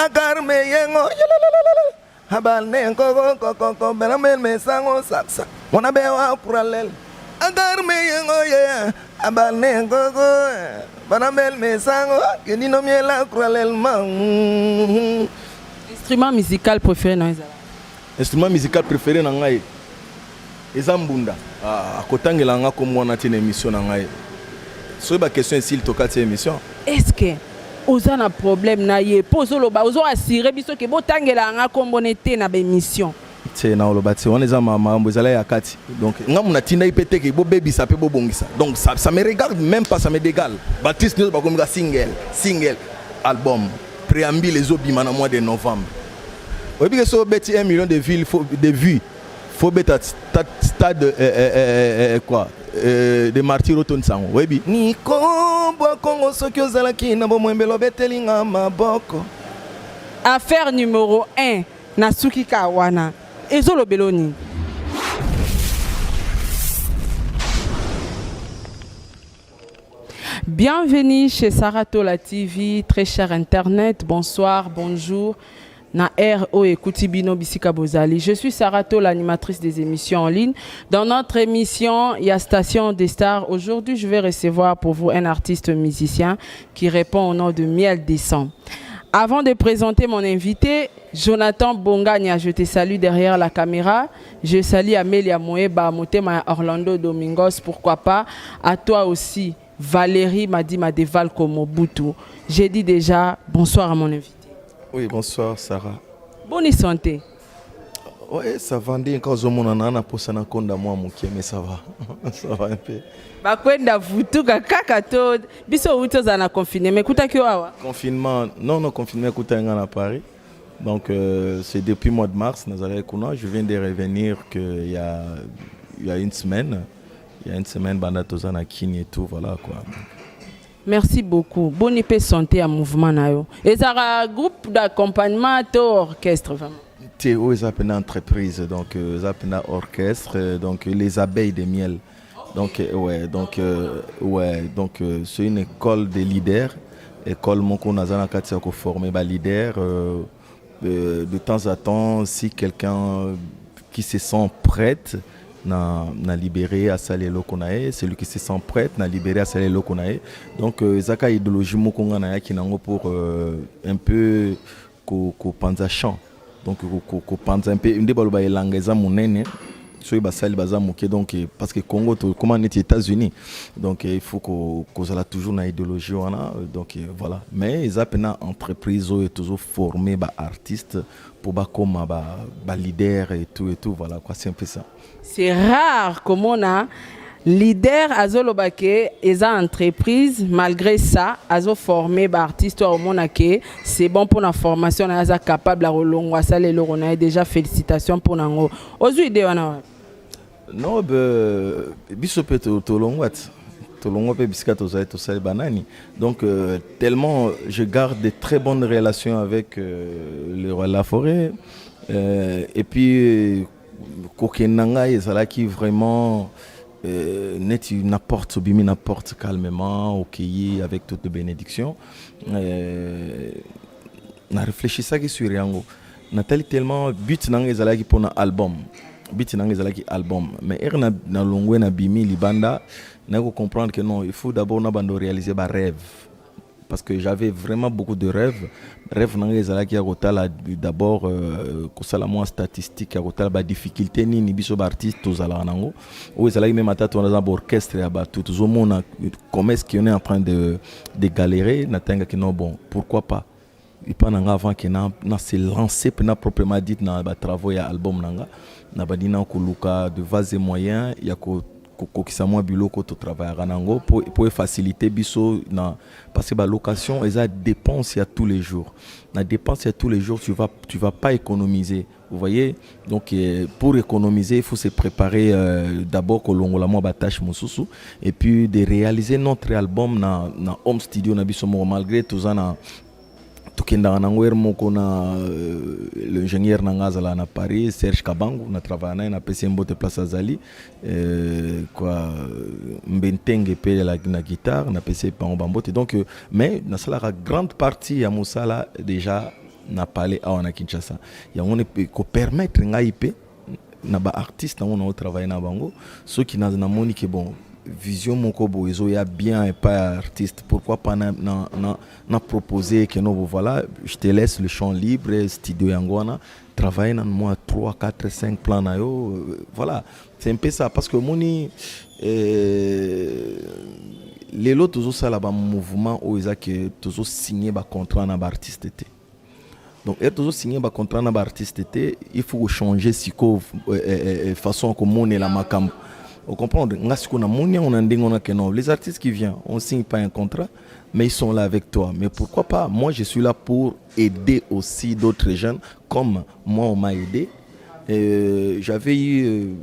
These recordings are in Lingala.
Agarme yengo habal ne ko benamel me sango saksa mona bewa pralel agarme yengo ye habal ne ko benamel me sango kenino miela pralel man. Instrument musical préféré dans Ezala? Instrument musical préféré na ngai ezambunda akotangela nga ko mwana tina émission na ngai so ba question ici il toka cette émission. Est-ce que oza na problème na ye pozo loba ozo assurer biso ke botangela nga kombonete na ba émission c'est na loba c'est on est mambo ezala ya kati donc nga muna tina ipete ke bo baby ça peut bo bongisa donc ça me regarde même pas, ça me dégale. Baptiste nous ba komika single album préambule les obima na mois de novembre obi ke so beti 1 million de vues faut beta stade quoi de martyr otonsango webi ni kombo kongo soki ozalaki na bomwembelo betelinga maboko. Affaire numéro 1 na suki kawana ezolobelo nini? Bienvenue chez Saratola TV, très cher internet, bonsoir, bonjour. Na R.O. et Koutibino Bisika Bozali. Je suis Sarato, l'animatrice des émissions en ligne. Dans notre émission, il y a Station des Stars. Aujourd'hui, je vais recevoir pour vous un artiste musicien qui répond au nom de Miel Descend. Avant de présenter mon invité, Jonathan Bongania, je te salue derrière la caméra. Je salue Amélia Moeba, Motema Orlando Domingos, pourquoi pas. À toi aussi, Valérie Madima Deval Komobutu. J'ai dit déjà bonsoir à mon invité. Oui, bonsoir Sarah. Bonne santé. Oui, ça va bien quand je m'en pour ça n'aconda moi mon mais ça va. Ça va un peu. Bah kwenda vutu kaka to biso wuto za na confiné mais kuta ki wawa. Confinement, non confinement kuta ngana à Paris. Donc c'est depuis le mois de mars nous allons connaître, je viens de revenir que il y a une semaine. Il y a une semaine banda tozana kini et tout voilà quoi. Merci beaucoup. Bonne épée santé à mouvement nayo. Et ça un groupe d'accompagnement to orchestre vraiment. C'est une entreprise donc une orchestre donc les abeilles de miel. Donc c'est une école de leaders. École moko nazana katia ko former ba leader de temps à temps si quelqu'un qui se sent prête na libéré à saler lokonae celui qui se sent prêt na libéré à saler lokonae donc zaka idéologie mokonga na yaki nango pour un peu ko panza chant donc ko panza un peu ndé baloba elanga eza monene so ba sali baza moké donc parce que Congo comme on est États-Unis donc il faut ko zala toujours na idéologie wana donc voilà mais ils appellent entreprise et toujours former ba artiste pour ba comme ba leader et tout voilà quoi c'est un peu ça. C'est rare comme on a leader azolobake eza entreprise malgré ça azo formé ba artiste au monake c'est bon pour la formation na aza capable la rolongwa ça les lorona déjà félicitations pour nango ozu idée wana non biso peut tolongwat tolongwa pe bisika tozali tosali banani donc tellement je garde de très bonnes relations avec le roi de la forêt et puis kokenanga ezalaki vraiment net n'apporte bimi n'apporte calmement au pays avec toute bénédiction na réfléchi ça qui sur yango natali tellement but nanga ezalaki pour un album but nanga ezalaki album mais na longwe na bimi libanda na ko comprendre que non il faut d'abord na bando réaliser ba rêve parce que j'avais vraiment beaucoup de rêves nanga ezalaki ya kotala d'abord kosala moi statistique ya kotala ba difficulté nini biso ba artiste tozala nango ou ezalaki même atatu on a un orchestre ya ba tout zomona comment est-ce qu'on est en train de galérer natenga que non bon pourquoi pas et pendant avant que na se lancer pendant proprement dit na ba travaux ya album nanga na badina ko luka de vase moyen ya ko kokisa moi biloko to travailler nango pour faciliter biso na parce que ba location eza dépense ya tous les jours na dépense ya tous les jours tu vas pas économiser vous voyez donc pour économiser il faut se préparer d'abord kolongola moi ba tâche mususu et puis de réaliser notre album na home studio na biso malgré tout ça na tukenda nangoer moko na l'ingénieur nangazala na Paris Serge Kabangu na travailler na PC Mbote Place Azali quoi mbentenge pe la guitare na PC Pambote donc mais na sala grande partie ya musala déjà na parler awa na Kinshasa yango ne ko permettre ngai pe na ba artiste on a travaillé na bango ceux qui na moni que bon vision moko boezo ya bien et pas artiste pourquoi pas na proposer que non voilà je te laisse le champ libre studio yangwana travailler dans moi 3 4 5 plans na yo voilà c'est un peu ça parce que moni les lots toujours ça là bas mouvement où ils a que toujours signé ba contrat na ba artiste té donc et toujours signé ba contrat na ba artiste té il faut changer siko façon comme on est la makam vous comprenez les artistes qui viennent on signe pas un contrat mais ils sont là avec toi mais pourquoi pas moi je suis là pour aider aussi d'autres jeunes comme moi on m'a aidé j'avais eu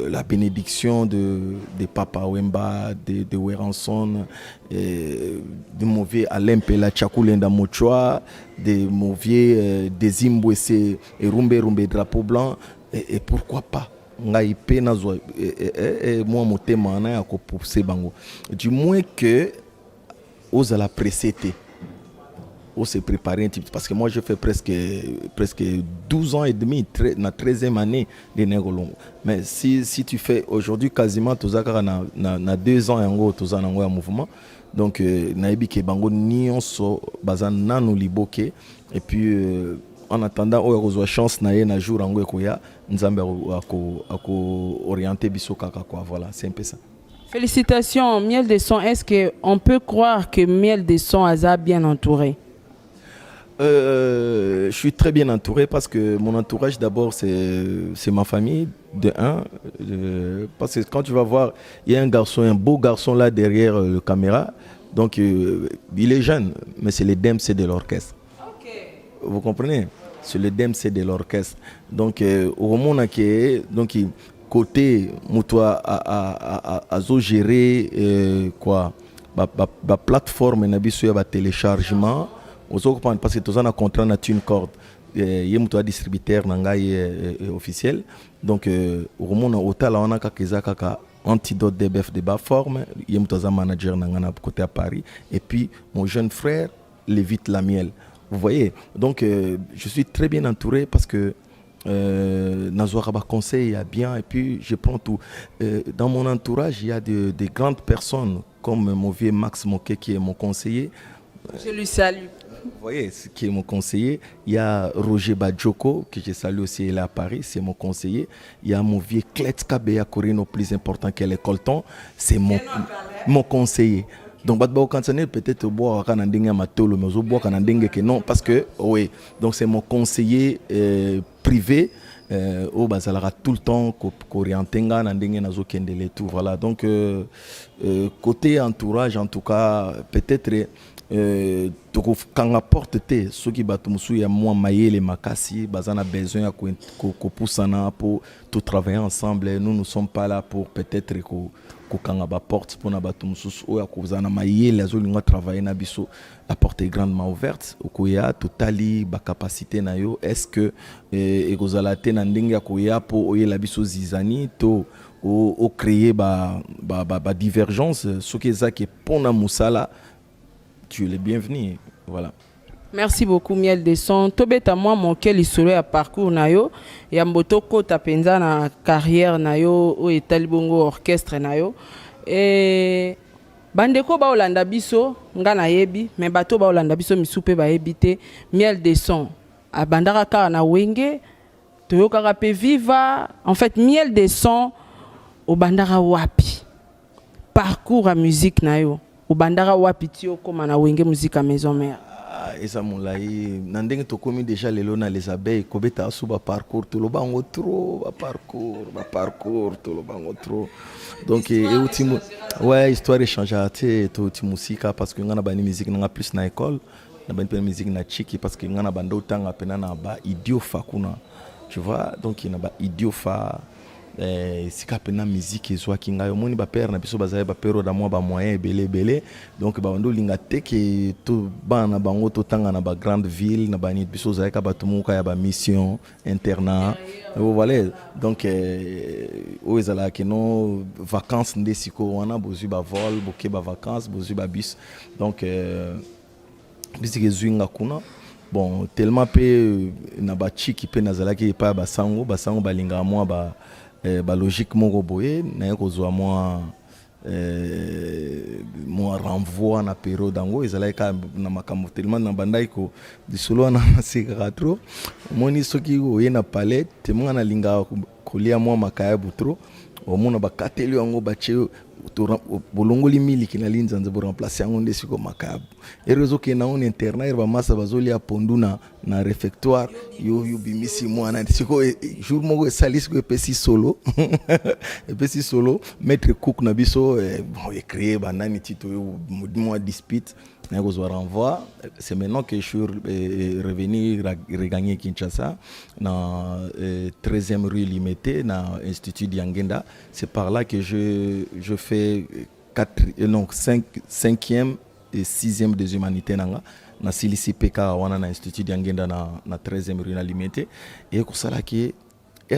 la bénédiction de Papa Wemba, de Weranson, de mauvais Alain Pela Chakulenda Mochoa, de mauvais des Zimbouesse et Rumbe Drapeau Blanc, et pourquoi pas ngai pe nazwa moi motema na ya ko pousser bango du moins que aux à la précédé on s'est préparé un petit peu parce que moi je fais presque 12 ans et demi na 13e année de Negolongo mais si tu fais aujourd'hui quasiment tozaka na 2 ans yango tozana ngo ya mouvement donc naibi ke bango nyonso bazan nanu liboke et puis en attendant on reçoit chance na ye na jour yango ekoya nzambe ako orienter biso kaka quoi voilà c'est un peu ça. Félicitations Miel des Sons. Est-ce que on peut croire que Miel des Sons a bien entouré? Je suis très bien entouré parce que mon entourage d'abord c'est ma famille de un parce que quand tu vas voir il y a un beau garçon là derrière le caméra donc il est jeune mais c'est le DMC de l'orchestre. Vous comprenez? C'est le DMC de l'orchestre. Donc, au moment où donc côté moutoua à gérer quoi, la plateforme nabiso ya téléchargement, parce que tous on a contrat na une corde. Il y a distributeur nangai officiel. Donc, au moment où on a kaka Antidote DBF de bas forme, il y a un manager nangana côté à Paris. Et puis mon jeune frère Lévite Lamiel. Vous voyez, donc je suis très bien entouré parce que Nazouaraba conseille bien et puis je prends tout. Dans mon entourage, il y a des grandes personnes comme mon vieux Max Moquet qui est mon conseiller. Je lui salue. Vous voyez, qui est mon conseiller. Il y a Roger Badjoko, que je salue aussi, il est à Paris, c'est mon conseiller. Il y a mon vieux Kletka Beya Corino, plus important qu'elle est Colton, c'est mon conseiller. Donc peut-être boire kanandinga matolo mais au boire kanandinga que non parce que oui donc c'est mon conseiller privé au bazalara tout le temps qu'orientenga nandinga nazo kendele tout voilà donc côté entourage en tout cas peut-être quand apporte ceux qui battent musu ya moi mayele makasi bazana besoin ya ko poussana pour tout travailler ensemble nous ne sommes pas là pour peut-être quand ba porte pour na batu mususu oya kozana mayele azolinga travailler na biso la porte est grandement ouverte okoya totali ba capacité na yo est-ce que ekozala te na ndenge ya koya po oyela biso zizani to o créer ba divergence ce qui est que pona musala tu es le bienvenu voilà. Merci beaucoup Miel des Sons. Tobeta moi mon quel histoire à parcours nayo ya mboto kota penza na carrière nayo o etali bongo orchestre nayo et bandeko ba olanda biso nga na yebi mais bato ba olanda biso misupe ba ebité Miel des Sons a bandaka ka na wenge toyoka pe viva en fait Miel des Sons au bandara wapi parcours à musique nayo au bandara wapi tio comme na wenge musique à maison mère. Et ça mon laï nandenge to komi déjà lelo na les abeilles kobeta suba parcours tout le bango trop parcours tout le bango trop donc et ultimo ouais histoire échange ate to timusika parce que ngana bani musique nga plus na école na bani musique na chiki parce que ngana bando tanga pena na ba idiofa kuna tu vois donc il na ba idiofa sika pena musique ezwa kinga yo moni ba père na biso bazaye ba père da moi ba moyen belé donc ba ndo linga te ke to bana bango to tanga na ba grande ville na bani biso zaye ka batumuka ya ba mission internat vous voyez donc o ezala ke no vacances nde siko wana bozu ba vol boke ba vacances bozu ba bus donc bisike zwinga kuna bon tellement pe na ba chiki pe nazalaki pa basango balinga moi ba logique moko boye na kozwa moi moi renvoi na période dango ezalaka na makambo tellement na bandai ko disolo na masika trop moni soki oye na palais tellement na linga kolia moi makaya butro omona bakateli yango bache bolongoli miliki na linza nze bo remplacer yango nde siko makabu erezo ke na on internet ba masa bazoli ya pondu na réfectoire yo bimisi mwana siko jour moko salis ko pesi solo pesi solo maître cook na biso bon créer banani tito moi dispute na ko renvoi. C'est maintenant que je suis revenu regagner Kinshasa dans 13e rue Limité dans Institut Diangenda. C'est par là que je fais 5e et 6e des humanités na silisi PK wana na Institut Diangenda na 13e rue na Limité et ko sala ki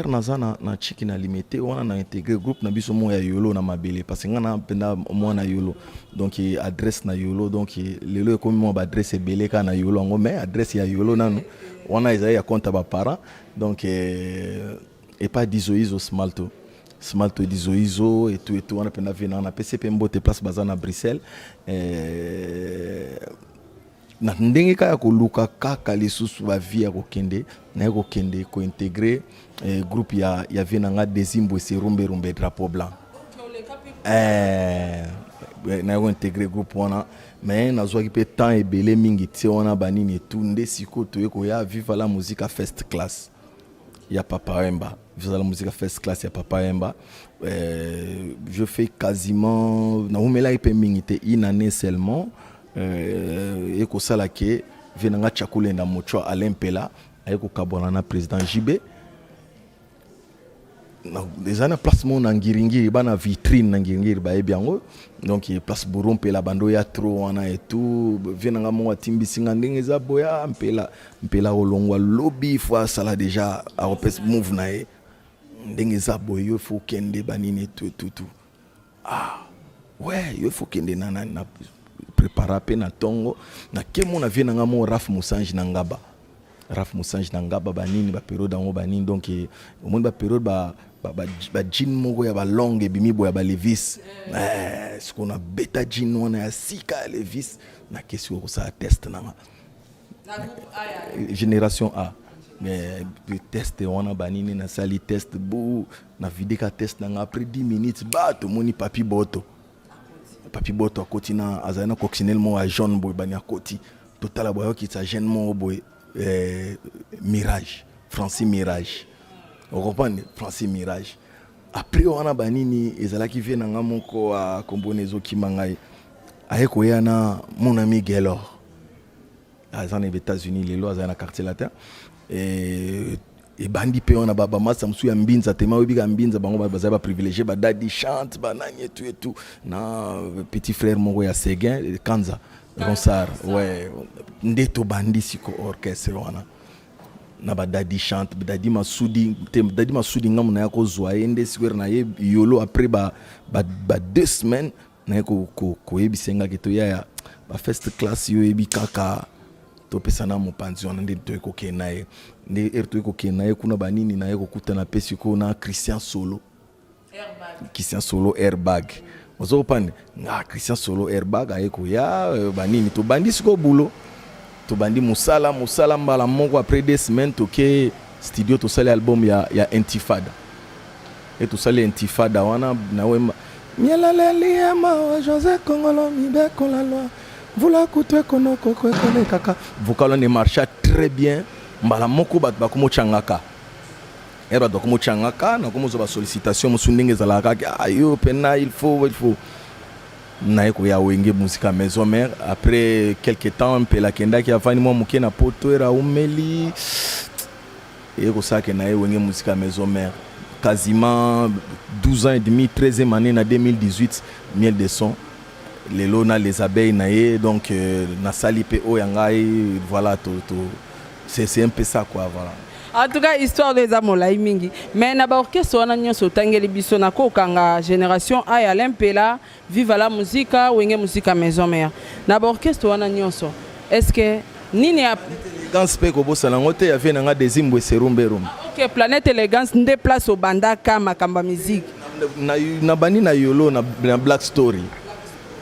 nazana na chiki na limité wana na intégré groupe na biso mo ya yolo na mabele parce que ngana penda mo na yolo donc adresse na yolo donc lelo comme mo ba adresse belé ka na yolo ngo mais adresse ya yolo nanu wana ya compte ba parents donc et pas d'isoiso smalto d'isoiso et tout on a penda venir na PCP mbote place bazana Bruxelles na ndenge kaya koluka kaka lisusu ba vie ya kokende na kokende ko intégrer groupe ya venanga Desimbo Rumbe drapeau blanc na ko intégrer groupe wana mais na zo ki pe temps ebele mingi ti wana banini tout nde siko to ko ya viva la musique first class ya Papa Emba viva la musique first class ya Papa Emba je fais quasiment na umela ipe mingi te une année seulement et ko sala ke venanga chakulenda mocho Alain Pela ayeko kabona na président JB des années placement na ngiringiri bana vitrine na ngiringiri ba ebiango donc place Bourron Pela bando ya trop wana et tout venanga mo atimbisi ngandenge za boya mpela olongwa lobby fois sala déjà a repes move na e ndenge za boyo faut kende banini tout ouais il faut kende na préparer pe na tongo na kemo na vie nanga mo Raf Musanji na Ngaba banini ba période dango banini donc au monde ba période ba jean moko ya ba longue bimi boya ba Levis ce qu'on a beta jean wana ya sika Levis na question ko ça test na génération A mais test wana banini na sali test bu na vidéo test na après 10 minutes ba to moni papi boto a koti na azana coccinelle mo a jaune boy bani a koti total boy ki sa jeune mo boy Mirage Francis Mirage on comprend Francis Mirage après on a banini ezala ki vient nga moko a kombonezo ki mangai ayeko yana mon ami Gelor azana aux États-Unis lelo azana quartier latin et bandi pe on a baba masa msu ya mbinza tema webika mbinza bango bazaba privilégié ba dadi chante banani et tout na petit frère mongo ya Seguin Kanza Ronsard ouais ndeto bandi siko orchestre wana na ba dadi chante dadi masudi ngamu na yako zoaye nde siko na ye yolo après ba 2 semaines na ko yebisenga keto ya ba first class yo yebi kaka to pesana mo pension nde to ko kenaye nde erto ko kenaye kuna banini na yeko kutana pesi ko na Christian Solo airbag ozo pan na Christian Solo airbag ayeko ya banini to bandi siko bulo to bandi musala mbala moko après 2 semaines to ke studio to sale album ya Intifada et to sale Intifada wana na wemba mialalelia ma José Kongolo mibe kon la loi Vula kutwe kono koko kone kaka vocalo ne marcha très bien mbala moko bat bakomo changaka era dokomo changaka na komo zo ba sollicitation musundenge za la kaka ayo pena il faut na eko ya wenge musique maison mère après quelque temps un peu la kenda ki afani mo muke na poto era umeli eko sake na wenge musique maison mère quasiment 12 ans et demi 13e année na 2018 miel de son lelo na les abeilles naé donc na salipe o yangai voilà tout c'est un peu ça quoi voilà en tout cas histoire des amolai mingi mais na ba orchestre wana nyonso tangeli biso na kokanga génération A ya Lempela viva la musique wenge musique maison mère na ba orchestre wana nyonso est-ce que nini élégance pe ko bosala ngote ya vena nga dezimbo serumberum. OK, Planète Élégance ndé place au bandaka makamba musique. Na bani na yolo na Black Story.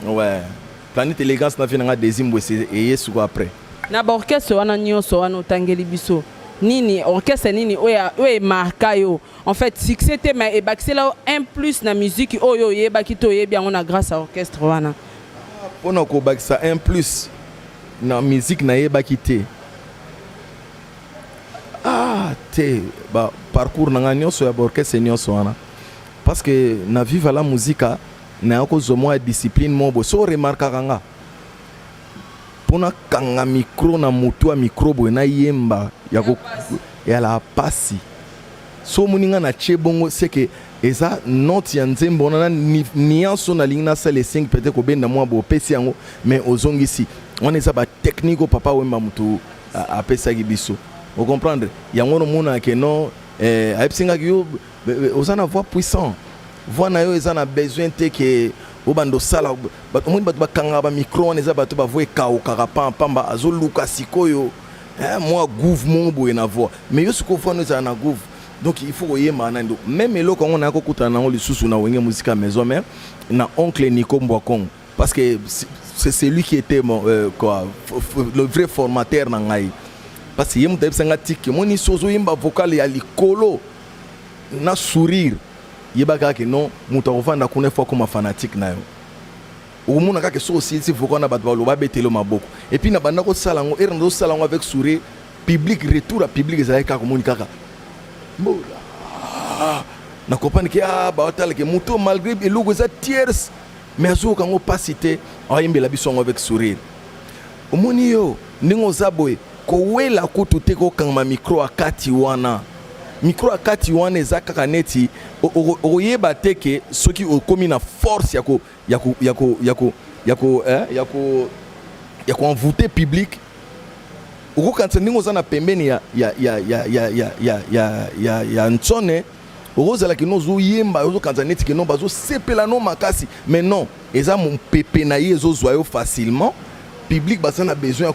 Ouais. Planète Élégance na vena nga dezimbo et yesu après. Na ba orchestre wana nyonso wana otangeli biso. Nini orchestre nini oya marka yo. En fait, succès te mais ebakisela un plus na musique oyo yebaki to yebi yango na grâce à orchestre wana. Pona ko bakisa un plus na musique na yebaki te. Te ba parcours na nyonso ya orchestre nyonso wana. Parce que na vive la musique na ko zo mo discipline mo bo so remarka kanga. Pona kanga micro na mutu a microbo na yemba ya la pasi. So muninga na chebongo c'est que eza note ya nzembo na nianso na lingna ça les 5 peut-être ko benda mo bo pesi yango mais ozongisi on eza ba technique papa wemba mutu a pesa gibiso. Vous comprenez? Yango no mona ke no aipsinga yo ozana voix puissant. Voix na yo eza na besoin te que obando sala bato moni bato bakanga ba micro on eza bato ba voix kao karapa pamba azoluka sikoyo moi gouve mon boye na voix mais yo siko voix no eza na gouve donc il faut yema nando même eloko on a ko kutana nango lisusu na wenge musique à maison mais na oncle Nico Mbwakong parce que c'est celui qui était quoi le vrai formateur na ngai parce que yemu tebsanga tiki moni sozo yimba vocal ya likolo na sourire yebaka ke non muta ovanda kuna fois comme fanatique na yo omuna kaka so aussi si vocal na bato balo ba betelo maboko et puis na banda ko salango erndo salango avec sourire public retour à public ezali kaka moni kaka na comprendre que ba hotel que muto malgré eloko za tiers mais azo kango pas cité ayembela biso avec sourire omoni yo ndingo zaboy ko wela kutu te ko kangma micro akati wana eza kaka neti oyeba te ke soki okomi na force yako envoûter public okokanisa ndingo za na pembeni ya ntsone ozala ke nozo yemba ozokanisa neti ke no bazo sepela no makasi mais non eza mon pepe na ye ezozwa yo facilement public basa na besoin ya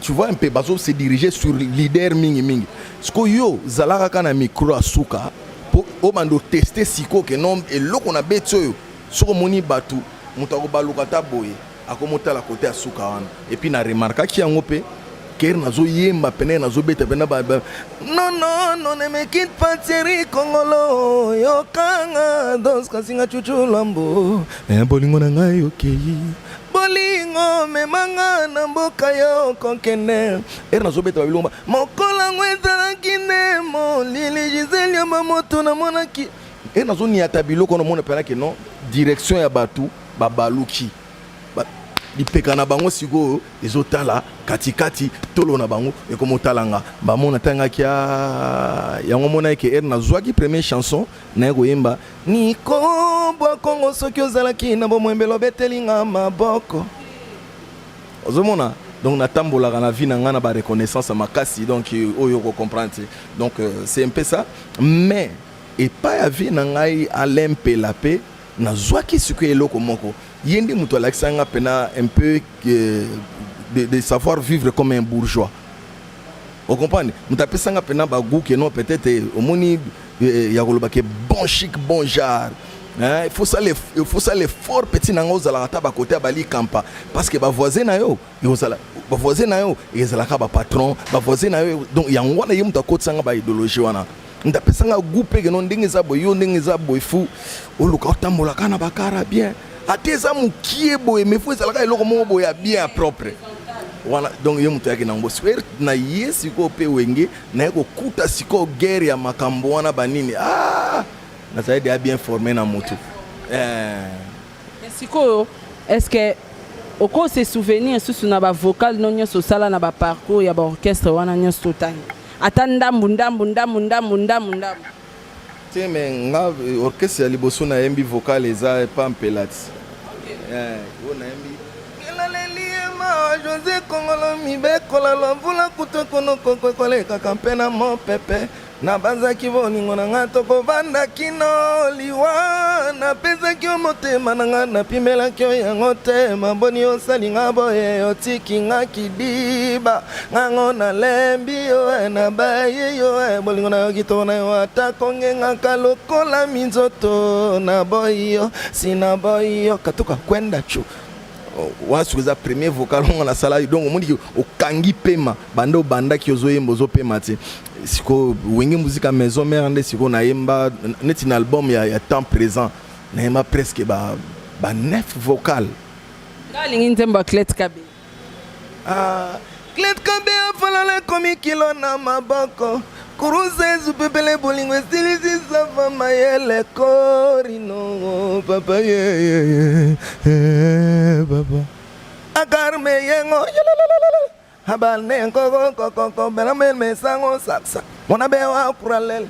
tu vois un peu bazo se diriger sur leader mingi ce que yo zalaka kana micro asuka pour obando tester siko que non et loko na betso soko moni batu mutako baluka ta boye akomota la côté asuka wana et puis na remarka ki yango pe ker nazo yemba pene nazo beta pena ba non ne me quitte pas chéri kongolo yo kanga dos kasinga chuchu lambo bolingo na ngai okay bolingo memanga na mboka yo konkene nazo beta bilomba mokola ngweza kine mo lili Giselle mamoto na monaki nazo niata biloko na mona pena ke non direction ya batu babaluki lipeka na bango siko ezotala katikati tolo na bango ekomotalanga bamona tanga kia yango mona ke na zwaki première chanson na ko yemba Nico Mbwakong soki ozalaki na bomwembelo betelinga maboko ozomona donc natambolaka na vie na nga na ba reconnaissance makasi donc oyo ko comprendre donc c'est un peu ça mais et pas ya vie na ngai Alain Pelapé na zwaki siko eloko moko yende muto alakisanga pena un peu de savoir vivre comme un bourgeois. Vous comprenez? Muta pesanga pena ba goût que non peut-être omoni ya koloba ke bon chic bon genre. Hein, il faut ça l'effort petit nango za la taba côté bali campa parce que ba voisin na yo ezala ka ba patron ba voisin na yo donc yango na yemuta kotsanga ba idéologie wana. Muta pesanga goût pe que non ndenge za boyo ndenge za boy fou oluka otambola kana bakara bien. Ateza mukie boye mais faut ezalaka eloko moko boye bien propre voilà donc ye mutu yake nango swer na ye siko pe wenge na yeko kuta siko guerre ya makambo wana banini na ça aide bien formé na mutu siko est-ce que oko se souvenir sous na ba vocal non nyoso sala na ba parcours ya ba orchestre wana nyoso tani atanda ndambu te mais nga orchestre ya liboso na yembi vocal eza pas mpelati on a José Kongolo mi be kola lo vula kuto kono koko kole kaka pena mo pepe na banzaki boningo na nga tokovanda kino liwa napezaki yo motema na nga napimelaki yo yango te maboni osalinga boye otiki nga kidiba ngango nalembi yo na baye yo bolingo na yo kitoko na yo ata kongengaka lokola minzoto na boyi yo sina boyi yo katuka kwenda chu wasuza premier vocal on la sala donc on dit okangi pema bando banda ki ozoyemba ozopema te siko wenge musique maison mère nde siko na yemba net un album ya temps présent na yemba presque ba 9 vocal ngalingi nzemba Clet Kabe Clet Kabe afala komi kilo na maboko kuruze zupepele bolingo estilisi sava mayele korino papa ye papa agarme yengo habane koko belamel mesango saksa mona bewa kuralel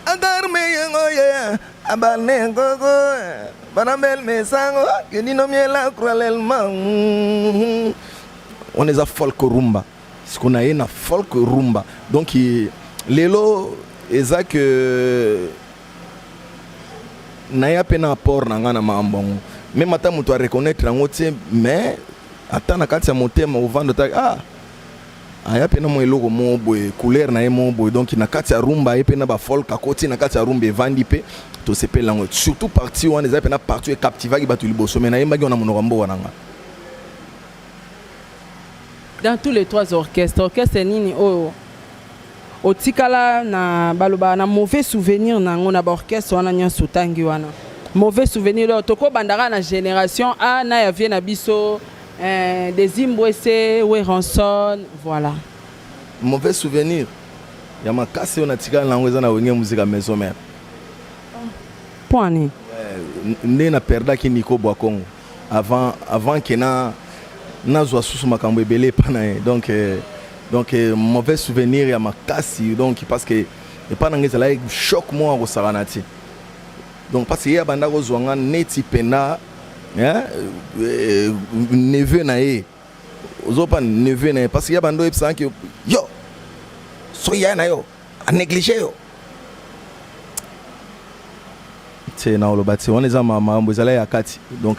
agarme yengo ye abane koko belamel mesango kenino miela kuralel man on est à folk rumba ce qu'on a na folk rumba donc lelo eza que naya pena apport na nga na mambongo même ata mutu a reconnaître yango te mais ata na kati ya motema ovanda ta aya pena mo eloko mo boye couleur na ye mo boye donc na kati ya rumba ye pena ba folk akoti na kati ya rumba evandi pe to sepela yango surtout partie wana eza pena partie captivaki bato liboso mais na ye mbaki wana monoko mboka nanga dans tous les trois orchestres nini oyo otikala na baloba na mauvais souvenir nango na ba orchestre wana nyonso tangi wana mauvais souvenir lo toko bandaka na génération A na ya vie na biso des Zimbwese Weranson voilà mauvais souvenir ya makasi on atikala nango eza na wenge musique maison mère point nde na perdaki Nico Bwakongo avant que na zwa susu makambo ebele pana donc mauvais souvenir ya makasi donc parce que et pas nangeza la choc moi au saranati donc parce que ya banda ko zwanga neti pena neveu na ye ozopa neveu na ye parce que ya bando epsa ki yo so ya na yo a négliger yo c'est na olobati on les a mambo ezala ya kati donc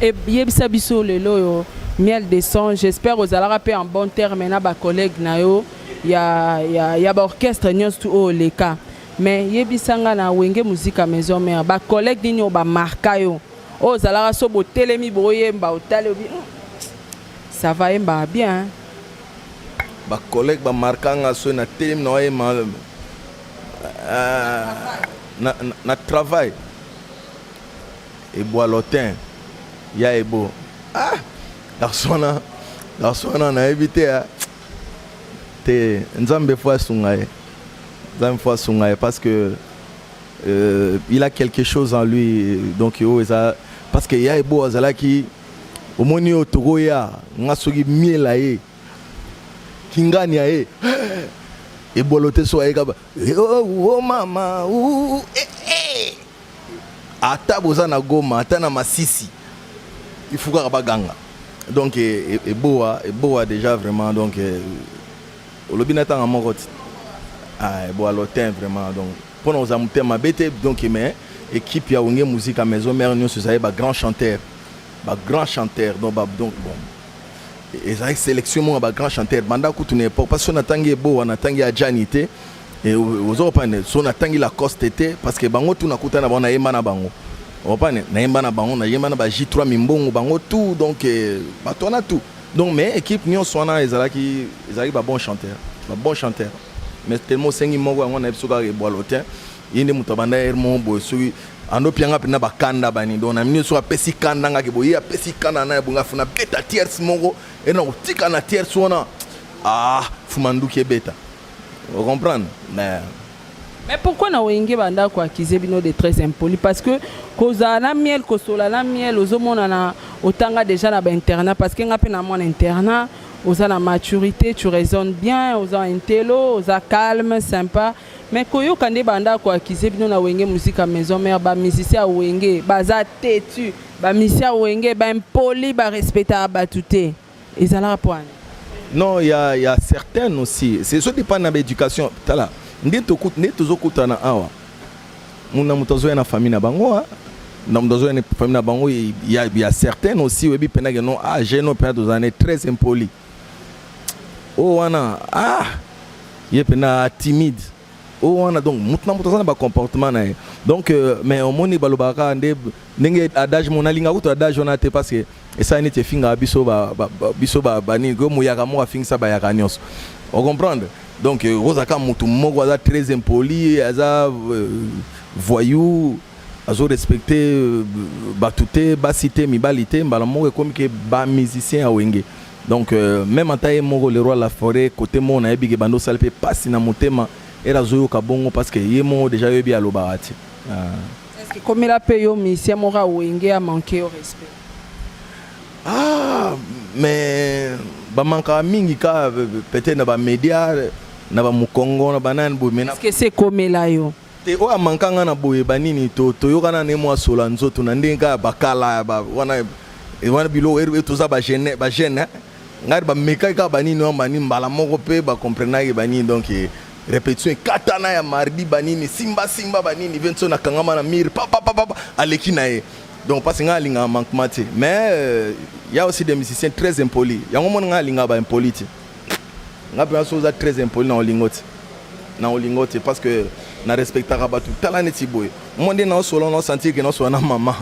et yebisa biso lelo yo miel de son j'espère aux alara pe en bon terme na ba collègue na yo ya ba orchestre nyonso o leka mais yebisanga na wenge musique maison mère ba collègue dini o ba marka yo o zalara so bo telemi boyemba o talebi ça va emba bien ba collègue ba markanga so na telemi na yema na travail et boilotin ya ebo garçon na évité te nzambe fois sungaye parce que il a quelque chose en lui donc parce que ya ebo azala ki omoni otoko ya ngasoki miela ye kingani ya ye ebolote so ayeka ba oh mama ata boza na Goma ata na Masisi il faut que baganga donc et boa déjà vraiment donc au lobinata en moroti boa lotin vraiment donc pour nous amouter ma bête donc mais équipe ya wenge musique à maison mère nous ça ba grand chanteur donc bon et ça sélection moi ba grand chanteur banda ku tune parce que natangi boa natangi a janité et aux autres so natangi la coste été parce que bango tu nakutana bona yemba na bango opane na yemba na bango na yemba na ba J3 mimbongo bango tout donc bato na tout donc mais équipe nyon sona ezalaki ba bon chanteur mais tellement sengi moko ngona episoka ke boalotin yinde muto banda hermo bo sui ando pianga pena bakanda bani donc na mini so apesi kanda ngake bo ya pesi kanda na bunga funa beta tiers moko et na utika na tiers wana fumanduki beta vous comprenez mais pourquoi na wenge banda ko akize bino de très impoli parce que koza na miel kosola na miel ozomona na otanga déjà na ba internat parce que ngape na mon internat oza na maturité tu raisonnes bien oza intello oza calme sympa mais koyo kande banda ko akize bino na wenge musique à maison mère ba musicien wenge baza têtu ba musicien wenge ba impoli ba respecter ba touté ezala point. Non, il y a certaines aussi. C'est ça dépend de l'éducation. nde tozokutana awa muna moto azoya na famille na bango na moto azoya na famille na bango il y a certaines aussi oyebi mpena ke non jeune mpena tozala très impoli o wana ye mpena timide o wana donc moto na moto aza na bacomportement na ye donc mais omoni balobaka ndenge adage mo nalinga kutu adage wana te parce que esali neti efingaka biso banini ko moyaka moko afingisa bayaka nyonso o comprendre donc ozaka motu moko aza très impoli aza voyou azo respecter batu te basi te mibali te mbala moko ekomi ke bamusicien awenge donc même ata ye moko le roi la forêt côté moko nayebi ke bando osala mpe pasi na motema era azoyoka bongo parce que ye moko déjà yoyebi alobaka te est-ce que komela mpe yo musicien moko awenge amanke au respect mais bamankaka mingi ka peut-être na bamédia na bamokongo na banani boye mena est-ce que c'est komela yo te oyo amankanga na boye banini toyokana ne mwa sola nzoto na ndenge kaka bakala wana biloko toza bagene ngari bamekaki kaka banini wana banini mbala moko mpe bakomprenaki banini donc répétition ekatana ya mardi banini simba banini venso na kangama na mire papapapa aleki na ye donc parce que nga alingaka manquement te mais y a aussi des musiciens très impolis yango mona nga alingaka baimpoli te nga mpe naso oza très impoli na olingo te parce que na respectaka bato tala neti boye mo nde naosola naosentir ke naosola na mama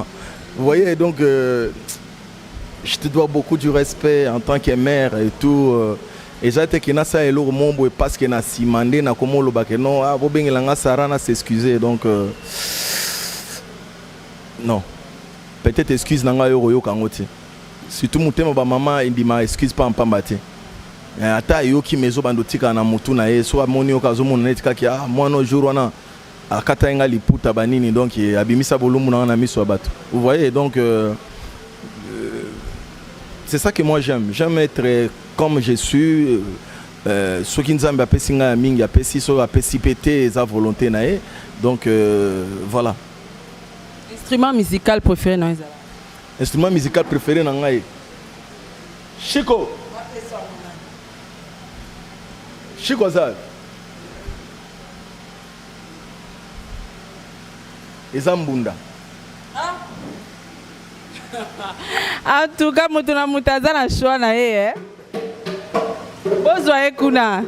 vous voyez donc je te dois beaucoup du respect en tant que mère et tout eza te ke nasala eloko mo boye parce que na nsima nde nakoma oloba ke non bobengelanga sara na s'excuser donc non peut-être excuse na ngai oyoka yango te surtout motema bamama endima excuse pa mpamba te ata yoki mezo bando tika na mutu na ye so amoni yoka azomona neti kaki mwana jour wana akata nga liputa banini donc abimisa bolumu na miso ya bato vous voyez donc c'est ça que moi j'aime être comme je suis soki nzambe apesi ngai ya mingi apesi so apesi pete eza volonté na ye donc voilà. Instrument musical préféré na ezala instrument musical préféré na ngai Chico Zal eza mbunda en tout cas moto na moto aza na choix na ye bozwa ye kuna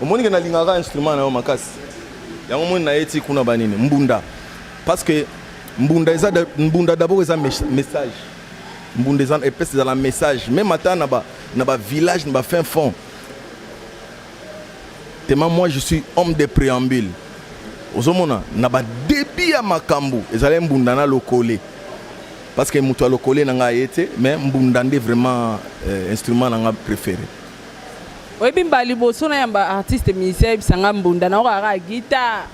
omoni ke nalingaka instrument na yo makasi yango moni na ye ti kuna banini mbunda parce que mbunda d'abord eza message mbunda eza epesi ezala message même ata na ba village na ba fin fond tellement moi je suis homme de préambule ozomona na ba débit ya makambo ezala mbunda na lokole parce que mutu lokole na nga yete mais mbunda nde vraiment instrument na nga préféré. Oui, bimba liboso na yamba artiste musicien bisanga mbunda na okaka guitare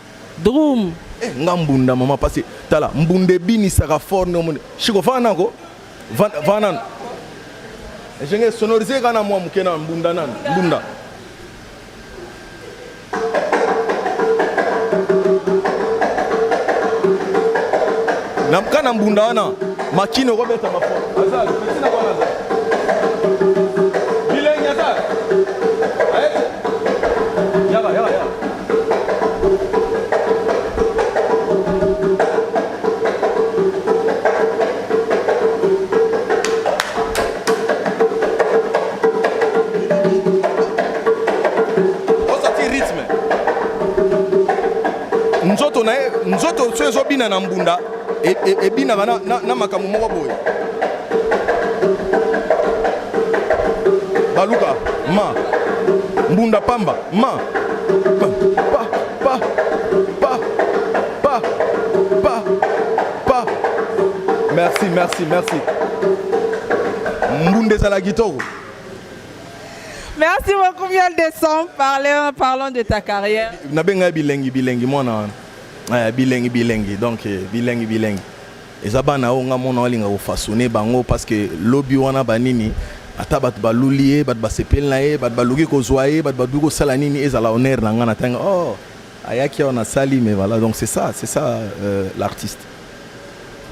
drum nga mbunda mama parce que tala mbunde bini saka fort no mone Chico fana ko vana ejenge sonoriser kana mwa mukena mbunda nan mbunda namkana mbunda wana makino ko beta mafo azali pisina kwa azali bilenya azali ya nzoto so ezobina na mbunda ebinaka na makambo moko boye baluka ma mbunda pamba ma pa merci mbunda ezala kitoko. Merci beaucoup, Miel Décembre. Parlons de ta carrière. Nabenga bilengi mwana bilengi donc bilengi ezaba na onga mona walinga ko façonner bango parce que lobby wana banini ata bat balulié bat basepel na ye bat baluki ko zoyer bat baduko salanini ezala honneur na ngana tanga oh ayaki on a sali mais voilà donc c'est ça l'artiste.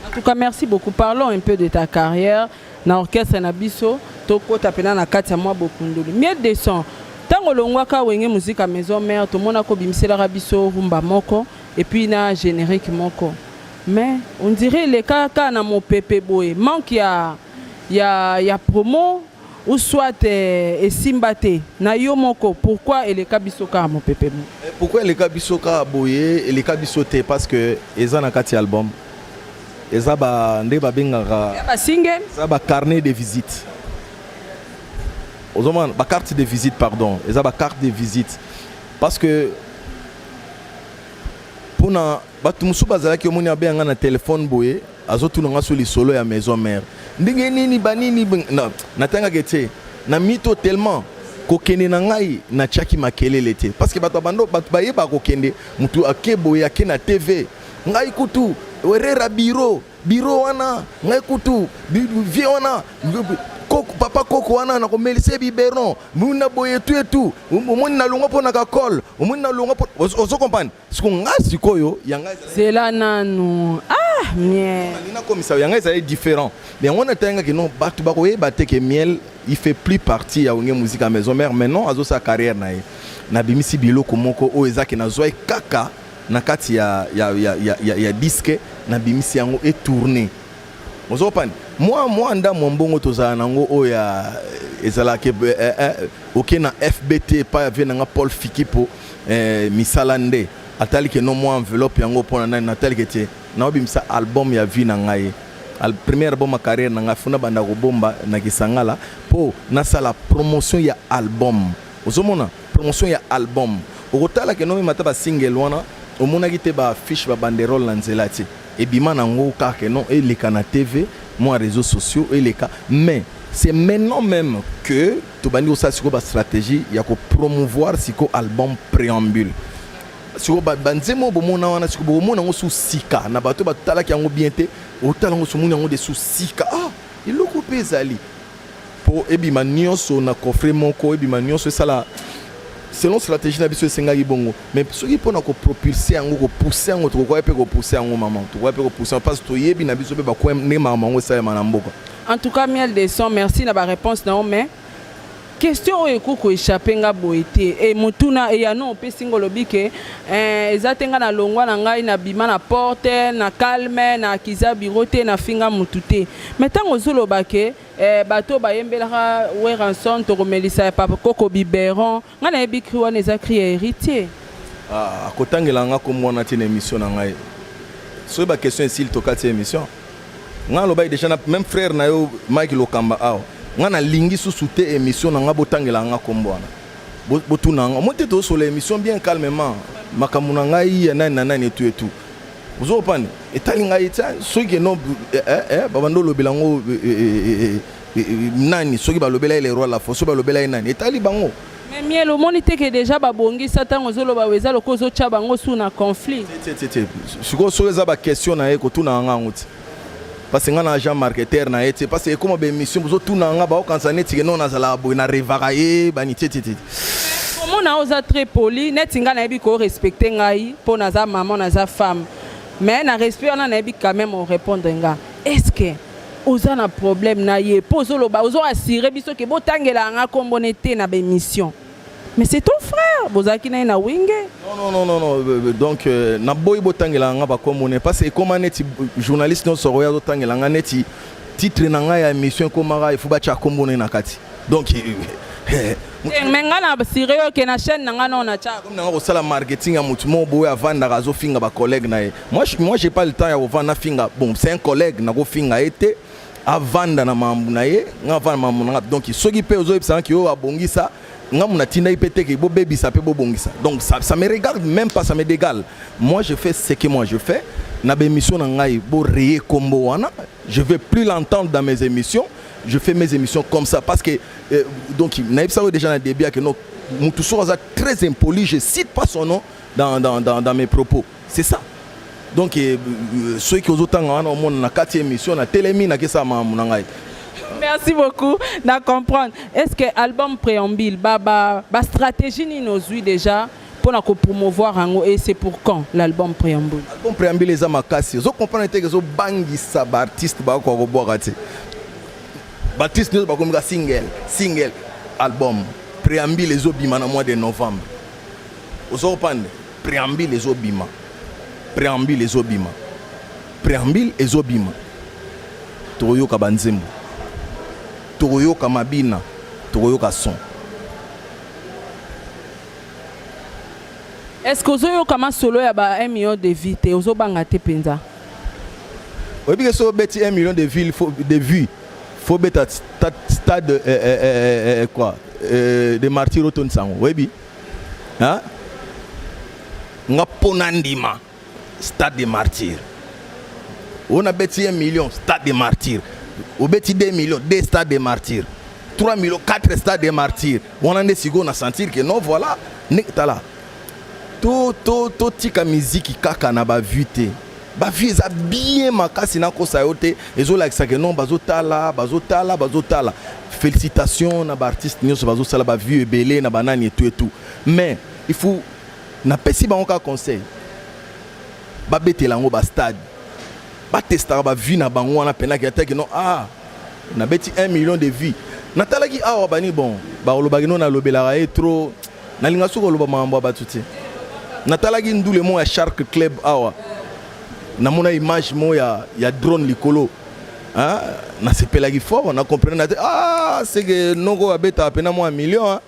En tout cas merci beaucoup, parlons un peu de ta carrière na orchestre na biso toko tapena na kati ya mwa bokundulu mieux de son tango longwaka wenge musique à maison mère to mona ko bimisela biso rumba moko et puis na générique moko mais on dirait les kaka na mon pépé boy manque ya promo ou soit esimbate na yo moko pourquoi ele kabisoka mon pépé pourquoi ele kabisoka boye ele kabisote parce que eza na kati album eza ba nde ba bengaka ba single eza ba carnet de visite ozoma ba carte de visite pardon eza ba carte de visite parce que pona batu musu bazalaki omoni abenga na téléphone boye azotuna nga soli solo ya maison mère ndenge nini banini na tanga kete na mito tellement kokende na ngai na chaki makelele te parce que bato bando bato bayeba kokende mutu akebo ya ke na TV ngai kutu werera biro wana ngai kutu vie wana koko papa koko wana na komelise biberon muna boye tu omoni na longa pona ka col omoni na longa ozo comprendre siko ngasi koyo yanga zela nanu miel nina comme ça yanga c'est différent mais on a tanga que non batu bako e batte que miel il fait plus partie ya ngé musique à maison mère maintenant azo sa carrière na bimisi biloko moko o ezaki na zoi kaka na kati ya disque na bimisi yango et tourner ozo pan moi nda mbongo tozala nango o ya ezala ke OK na FBT pa vient na Paul Fikipo misalande atali ke non moi enveloppe yango pona na natali ke tie na bimisa album ya vie na ngai al premier album ma carrière na ngai funa banda ko bomba na kisangala po na sala promotion ya album ozomona promotion ya album okotala ke non mata ba single wana omona ki te ba fiche ba banderole na nzela ti et bima nango ka ke non et les na TV moi réseaux sociaux et les cas mais c'est maintenant même que to bandi osa siko ba stratégie ya ko promouvoir siko album préambule siko banzemo bomona wana siko bomona ngo sous sika na bato batala ki yango bien te otala ngo somuna ngo de sous sika iloko pezali po ebima nyonso na coffre moko ebima nyonso sala selon stratégie na biso senga bongo mais soki pona ko propulser yango ko pousser yango to ko pe ko pousser yango maman to ko pe ko pousser parce que to yebi na biso be ba ko ne maman ngo sa na mboka. En tout cas miel de son merci na ba réponse na mais question ekoko échapper nga boité et mutuna et ya non pe singolo bike ezatenga na longwa na ngai na bima na porte na calme na kiza birote na finga mutute mais tango zolo bake bato bayembelaka we ranson to komelisa papa koko biberon nga na ebikri wana ezakri héritier akotangela nga ko mona tina émission na ngai so ba question s'il toka tina émission nga lo bay déjà même frère na yo Mike Lokamba ngana lingi sous-souté émission na nga botangela nga kombwana botuna nga monte to sur l'émission bien calmement makamuna ngai nani et tout vous opane etali ngai ta soki no babando lobela ngo nani soki ba lobela les rois la force ba lobela nani etali bango mais miel au monite que déjà babongi satango zolo ba weza lokozo cha bango sous na conflit siko so eza ba question na eko tuna nga nguti parce que nga na agent marketeur na été parce que comme be mission bozo tuna nga ba okansa neti non na zala bo na revaraye bani tete comment na oza très poli neti nga na ebi ko respecter ngai po na za maman na za femme mais na respect on na ebi quand même on répondre nga est-ce que oza na problème na ye pozo lo ba ozo assurer biso ke botangela nga kombonete na be mission mais c'est ton frère bozaki na winge non donc na boy botangela nga ba komone parce que comme neti journaliste no soroya botangela nga neti titre na nga ya émission komara il faut ba cha kombone na kati donc mais nga na sireo ke na chaîne nga non na cha comme na ko sala marketing ya mutu mo boy avanda razo finga ba collègue na moi j'ai pas le temps ya ko vanda finga bon c'est un collègue na ko finga été avanda na mambu na ye nga vanda mambu na donc soki pe ozo epsa ki o abongisa nga muna tinda ipete ke bo baby ça peut bo bongisa donc ça me regarde même pas ça me dégale moi je fais ce que moi je fais na be émission na ngai bo reye combo wana je vais plus l'entendre dans mes émissions je fais mes émissions comme ça parce que donc naïf ça déjà na début que non mutu soza très impoli je cite pas son nom dans mes propos c'est ça donc ceux qui osotanga wana au monde na 4e émission na télémi na kesa mamu na ngai Merci beaucoup. Na comprendre. Est-ce que album préambule, stratégie ni nos déjà pour la promouvoir et c'est pour quand l'album préambule? L'album préambule les amakasi. Vous comprenez que zo bangi sa artiste ba ko boire ati. Baptiste nous ba comme single album préambule les obima na mois de novembre. Vous comprenez? Préambule les obima. Préambule les obima. Préambule les obima. Toyo ka banzembo. Toyo ka mabina. Toyo ka son. Est-ce que vous avez solo ya ba 1 million de vues te ozo banga te penza? Oui, parce que so beti 1 million de vues, faut beta stade quoi de martyr auton sango. Oui bi. Hein? Nga ponandima stade de martyr. On a beti 1 million stade de martyr. On beti 2 millions 2 stades de martyr. 3 millions 4 stades de martyr. On a des secondes à sentir que non voilà, là. To tika musique kaka na ba vute ba vie za bien makasi na ko sayote ezo like ça que non bazotala félicitations na ba artiste nyoso bazosala ba vie belé na banani et tout mais il faut na pesi ba onka conseil ba betela ngo ba stade ba tester ba vie na bango na pena que non na beti 1 million de vues na talaki awa bani bon ba olobaki non na lobela trop na linga suko loba mambo ba tuti natalaki ndule mo ya Shark Club awa namona image mo ya drone likolo hein na sepelaki fort na comprendre c'est que noko abeta pena mo 1 million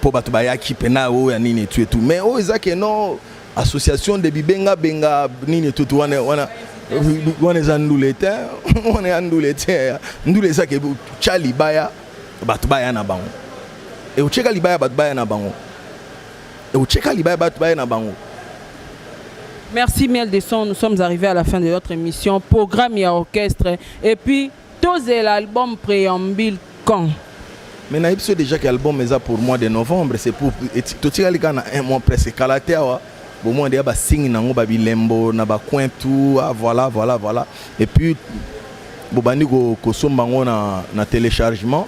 po batu ba yaki pena o ya nini tout mais o ezake non association de bibenga benga nini tout wana za ndule te wana ndule te ndule ezake chali baya batu baya na bango e ucheka libaya batu baya na bango. Merci Miel de Son, nous sommes arrivés à la fin de notre émission. Programme et orchestre. Et puis, tous l'album préambule quand? Mais na episode déjà que l'album est pour mois de novembre, c'est pour tout un mois presque calaté bon moi déjà ba signe nango ba bilembo na ba coin tout voilà. Et puis bobani ko sombango na téléchargement.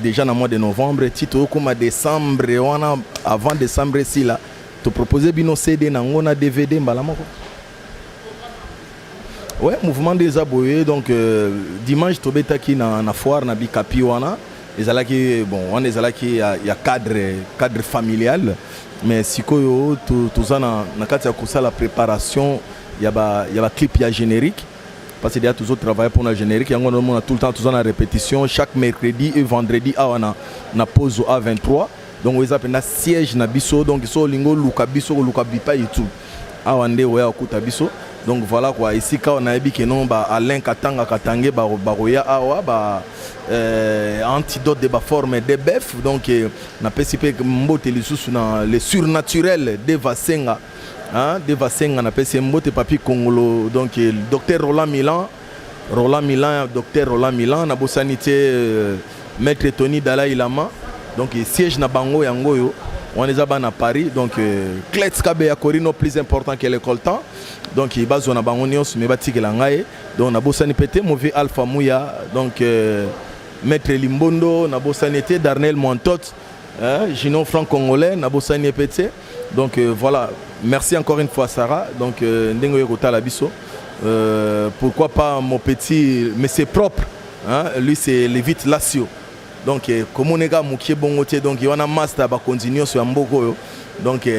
Déjà dans le mois de novembre, tito comme décembre, avant décembre ici là, tu proposais bino CD na DVD mbalamako. Ouais, mouvement des abonnés donc dimanche to betaki na foire na bikapi wana, ezalaki bon, on ezalaki ya cadre familial, mais sikoyo tout na kati ya kusala préparation ya ba clip ya générique. Parce qu'il y a toujours travaillé pour le générique. On a tout le temps toujours la répétition. Chaque mercredi et vendredi, on a pause à 23. Donc, on a un siège na biso. Donc, ils sont lingo luka biso luka bipa et tout. On a biso. Donc, voilà quoi. Ici, quand on a dit que non, Alain Katanga Katangé, Baroya Awa, antidote de la forme de bœuf. Donc, on a participé à le surnaturel de Vasenga. De Vasseng on appelle Mbote Papi Congolo donc docteur Roland Milan docteur Roland Milan na bosanité maître Tony Dalai Lama donc siège na bango yangoyo on les a à Paris donc Klets Kabe ya Corino plus important que l'école temps donc il base na bango nyos me batikela ngai donc na bosani pété mauvais Alpha Mouya donc maître Limbondo na bosanité Darnel Montot Gino franc congolais na bosani pété donc voilà. Merci encore une fois Sarah. Donc Ndengo Kota Labiso. Pourquoi pas mon petit, mais c'est propre. Hein? Lui c'est Lévite Lassio. Donc comme on est gars Moukié Bongoté, donc il y a un master va continuer sur Mboko. Donc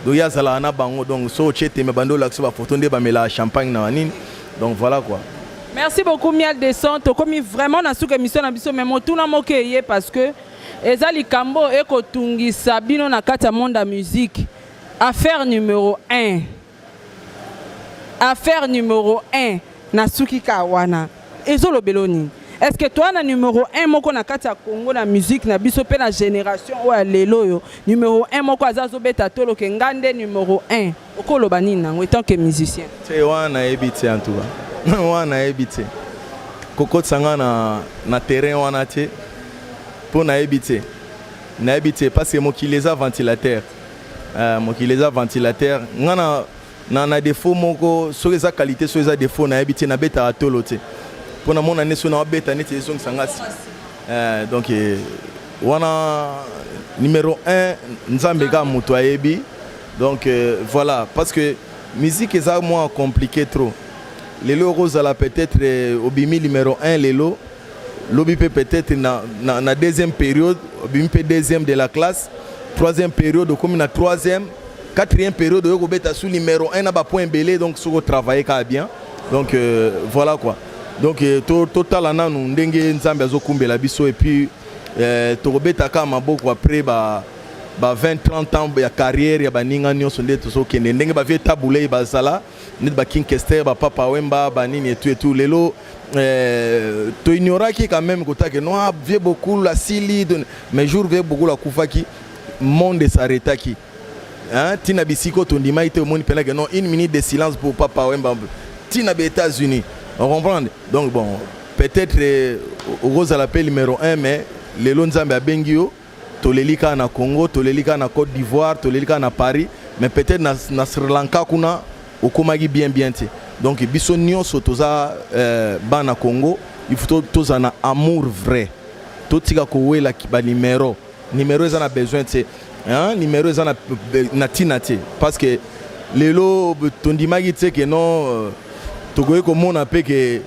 doya zala na bango donc so chete me bando l'action va photo de bamela champagne na nini. Donc voilà quoi. Merci beaucoup Miel de Son. Comme vraiment dans cette émission na biso même tout na moké parce que ezali kambo eko tungisa bino na kata monde musique. Affaire numéro 1. Affaire numéro 1. Nasuki Kawana. Ezolo Beloni. Est-ce que toi, na numéro 1, moko na kati ya Congo na musique na biso pe na génération ou lelo yo. Numéro 1 moko azazo beta tolo ke ngande numéro 1. Okolo bani nango étant que musicien. C'est wana ebité en tout cas. Wana ebité. Koko tsanga na terrain wana te. Pour na ebité. Na ebité parce que mo ki les a ventilateur. Moki les a ventilateur ngana na défaut moko sur les qualité sur les défauts na habité na beta atolote pour mon année sur notre bête année saison sangasi donc wana numéro 1 nzambega muto ayebi donc voilà parce que musique est ça moins compliqué trop lelo rose la peut-être obimi numéro 1 lelo lobi peut-être na deuxième période obimi peut deuxième de la classe troisième période comme na troisième quatrième période au beta sous numéro 1 na ba point belé donc sur travailler ka bien donc voilà quoi donc total ana nous ndenge nzambe azokumbela biso et puis to beta ka maboko après ba 20 30 ans ya carrière ya baninga nyonso nde to so kende ndenge ba vie tabule ba sala nit ba King Kester ba Papa Wemba ba nini et tout lelo to ignoraki quand même kota que non vie beaucoup la sili mais jour vie beaucoup la kufaki monde s'arrêtaki hein tina bisiko to ndima ite au monde pena que non une minute de silence pour Papa Wemba tina be États-Unis on comprend donc bon peut-être Rose à l'appel numéro 1 mais lelo nzambe abengio tolelika na Congo tolelika na Côte d'Ivoire tolelika na Paris mais peut-être na Sri Lanka kuna okomaki bien te donc biso nyonso toza bana Congo il faut toza na amour vrai totika kowela ba numéro eza na besoin de hein numéro eza na tinate parce que lelo tondimaki te que non togoye komona pe que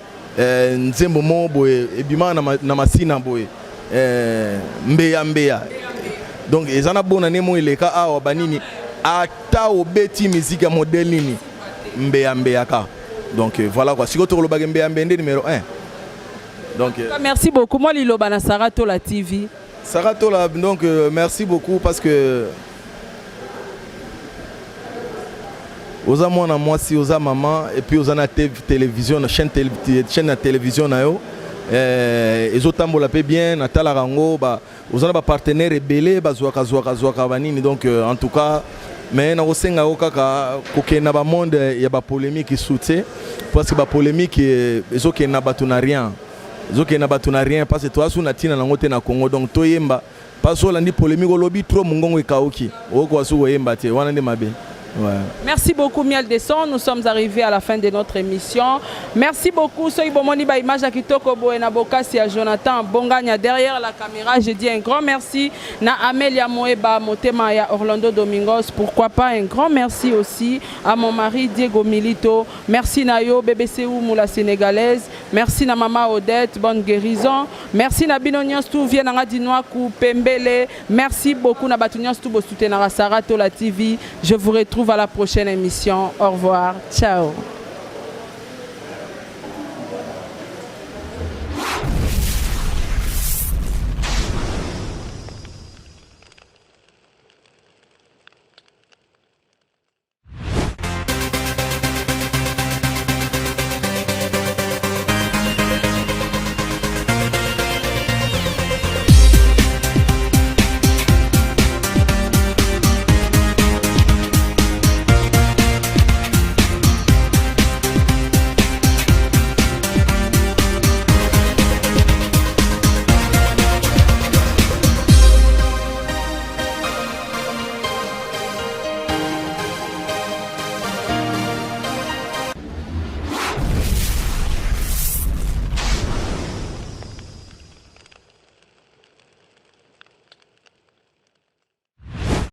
nzembo mo boye ebima na masina boye mbeya donc ezana bona nemo eleka awa banini ata obeti musique ya modèle nini mbeya ka donc voilà quoi siko to lobaka mbeya numéro 1 donc merci beaucoup moi liloba na Saratola TV Saratola donc merci beaucoup parce que oza mwana mwasi oza maman et puis oza na télévision chaîne na télévision na yo ezotambola pe bien natala rango ba ozana ba partenaire ebele bazwaka banini donc en tout cas mais na osenga okaka kokena ba monde ya ba polémique soute parce que ba polémique ezokena batuna rien parce que toi sous natina nango te na Congo donc toyemba parce que landi polémique olobi trop mungongo ekaoki oko asu oyemba te wana ndi mabe. Ouais. Merci beaucoup Miel Desson, nous sommes arrivés à la fin de notre émission. Merci beaucoup Soy Bomoni ba image à Kitoko Boena Bokasi à Jonathan Bonganya derrière la caméra. Je dis un grand merci na Amelia Moeba Motema ya Orlando Domingos. Pourquoi pas un grand merci aussi à mon mari Diego Milito. Merci Nayo BBC Moula sénégalaise. Merci na Mama Odette, bonne guérison. Merci na Binonios tout vient na Dinoa Kou Pembele. Merci beaucoup na Batunios tout bo soutenir Saratola TV. Je vous retrouve à la prochaine émission. Au revoir. Ciao.